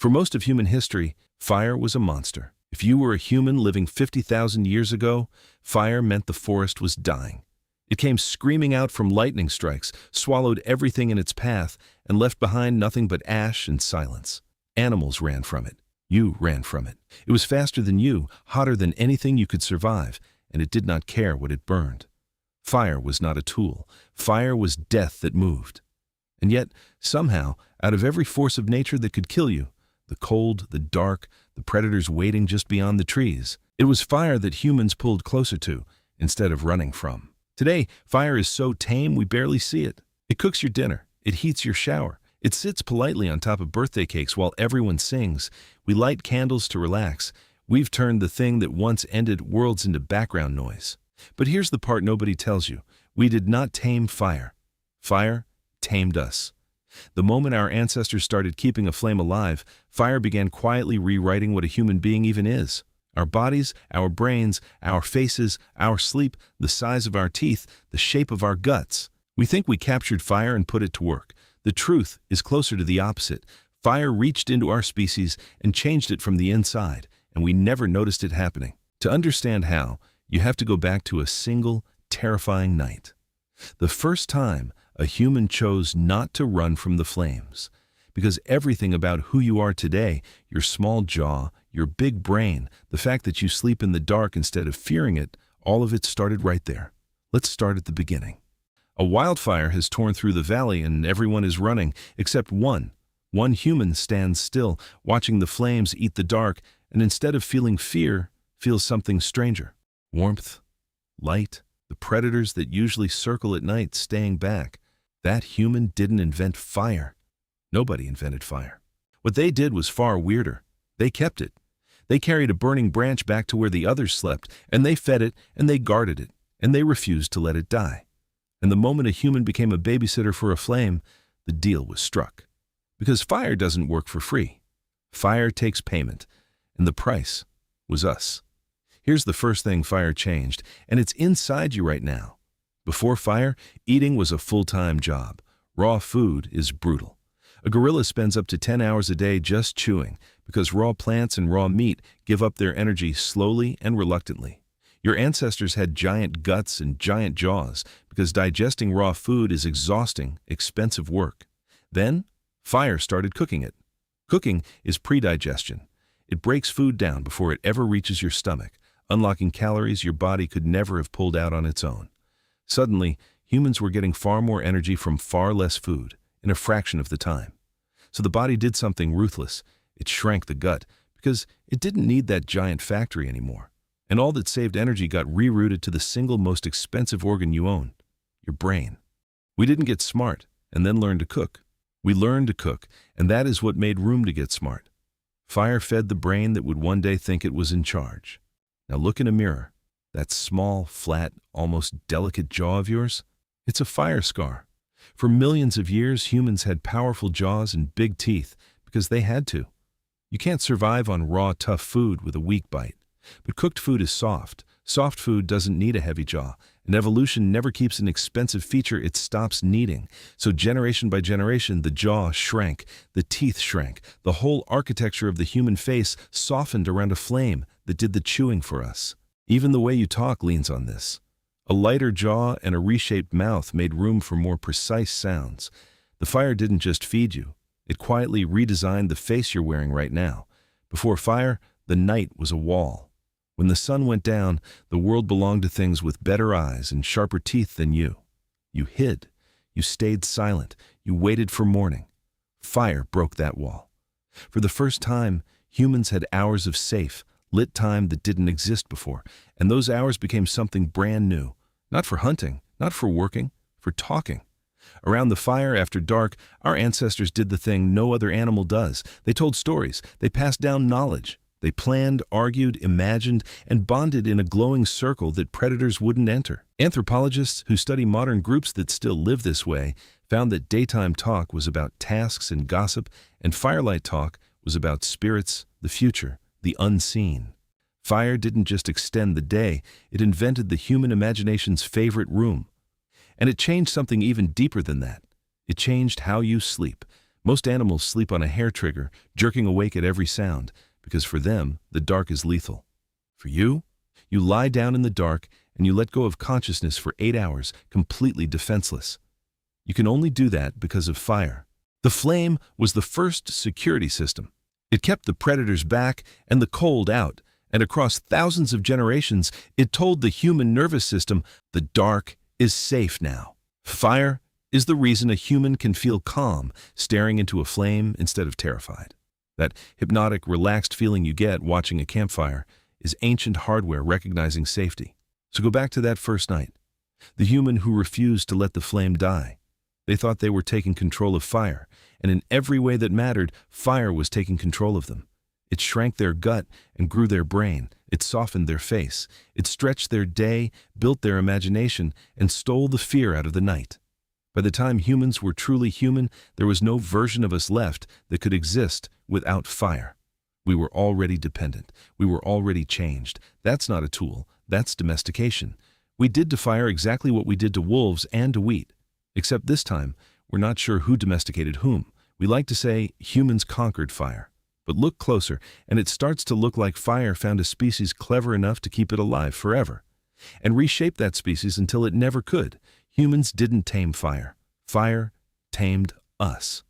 For most of human history, fire was a monster. If you were a human living 50,000 years ago, fire meant the forest was dying. It came screaming out from lightning strikes, swallowed everything in its path, and left behind nothing but ash and silence. Animals ran from it. You ran from it. It was faster than you, hotter than anything you could survive, and it did not care what it burned. Fire was not a tool. Fire was death that moved. And yet, somehow, out of every force of nature that could kill you, the cold, the dark, the predators waiting just beyond the trees, it was fire that humans pulled closer to instead of running from. Today, fire is so tame we barely see it. It cooks your dinner. It heats your shower. It sits politely on top of birthday cakes while everyone sings. We light candles to relax. We've turned the thing that once ended worlds into background noise. But here's the part nobody tells you. We did not tame fire. Fire tamed us. The moment our ancestors started keeping a flame alive, fire began quietly rewriting what a human being even is. Our bodies, our brains, our faces, our sleep, the size of our teeth, the shape of our guts. We think we captured fire and put it to work. The truth is closer to the opposite. Fire reached into our species and changed it from the inside, and we never noticed it happening. To understand how, you have to go back to a single, terrifying night. The first time a human chose not to run from the flames. Because everything about who you are today, your small jaw, your big brain, the fact that you sleep in the dark instead of fearing it, all of it started right there. Let's start at the beginning. A wildfire has torn through the valley and everyone is running, except one. One human stands still, watching the flames eat the dark, and instead of feeling fear, feels something stranger. Warmth, light, the predators that usually circle at night staying back. That human didn't invent fire. Nobody invented fire. What they did was far weirder. They kept it. They carried a burning branch back to where the others slept, and they fed it, and they guarded it, and they refused to let it die. And the moment a human became a babysitter for a flame, the deal was struck. Because fire doesn't work for free. Fire takes payment, and the price was us. Here's the first thing fire changed, and it's inside you right now. Before fire, eating was a full-time job. Raw food is brutal. A gorilla spends up to 10 hours a day just chewing, because raw plants and raw meat give up their energy slowly and reluctantly. Your ancestors had giant guts and giant jaws, because digesting raw food is exhausting, expensive work. Then, fire started cooking it. Cooking is pre-digestion. It breaks food down before it ever reaches your stomach, unlocking calories your body could never have pulled out on its own. Suddenly, humans were getting far more energy from far less food, in a fraction of the time. So the body did something ruthless. It shrank the gut, because it didn't need that giant factory anymore. And all that saved energy got rerouted to the single most expensive organ you own, your brain. We didn't get smart and then learn to cook. We learned to cook, and that is what made room to get smart. Fire fed the brain that would one day think it was in charge. Now look in a mirror. That small, flat, almost delicate jaw of yours? It's a fire scar. For millions of years, humans had powerful jaws and big teeth because they had to. You can't survive on raw, tough food with a weak bite. But cooked food is soft. Soft food doesn't need a heavy jaw. And evolution never keeps an expensive feature it stops needing. So generation by generation, the jaw shrank, the teeth shrank, the whole architecture of the human face softened around a flame that did the chewing for us. Even the way you talk leans on this. A lighter jaw and a reshaped mouth made room for more precise sounds. The fire didn't just feed you. It quietly redesigned the face you're wearing right now. Before fire, the night was a wall. When the sun went down, the world belonged to things with better eyes and sharper teeth than you. You hid. You stayed silent. You waited for morning. Fire broke that wall. For the first time, humans had hours of safe, lit time that didn't exist before, and those hours became something brand new. Not for hunting, not for working, for talking. Around the fire after dark, our ancestors did the thing no other animal does. They told stories. They passed down knowledge. They planned, argued, imagined, and bonded in a glowing circle that predators wouldn't enter. Anthropologists who study modern groups that still live this way found that daytime talk was about tasks and gossip, and firelight talk was about spirits, the future, the unseen. Fire didn't just extend the day, it invented the human imagination's favorite room. And it changed something even deeper than that. It changed how you sleep. Most animals sleep on a hair trigger, jerking awake at every sound, because for them, the dark is lethal. For you, you lie down in the dark and you let go of consciousness for 8 hours, completely defenseless. You can only do that because of fire. The flame was the first security system. It kept the predators back and the cold out, and across thousands of generations, it told the human nervous system, the dark is safe now. Fire is the reason a human can feel calm staring into a flame instead of terrified. That hypnotic, relaxed feeling you get watching a campfire is ancient hardware recognizing safety. So go back to that first night. The human who refused to let the flame die. They thought they were taking control of fire, and in every way that mattered, fire was taking control of them. It shrank their gut and grew their brain. It softened their face. It stretched their day, built their imagination, and stole the fear out of the night. By the time humans were truly human, there was no version of us left that could exist without fire. We were already dependent. We were already changed. That's not a tool. That's domestication. We did to fire exactly what we did to wolves and to wheat. Except this time, we're not sure who domesticated whom. We like to say humans conquered fire. But look closer, and it starts to look like fire found a species clever enough to keep it alive forever, and reshape that species until it never could. Humans didn't tame fire. Fire tamed us.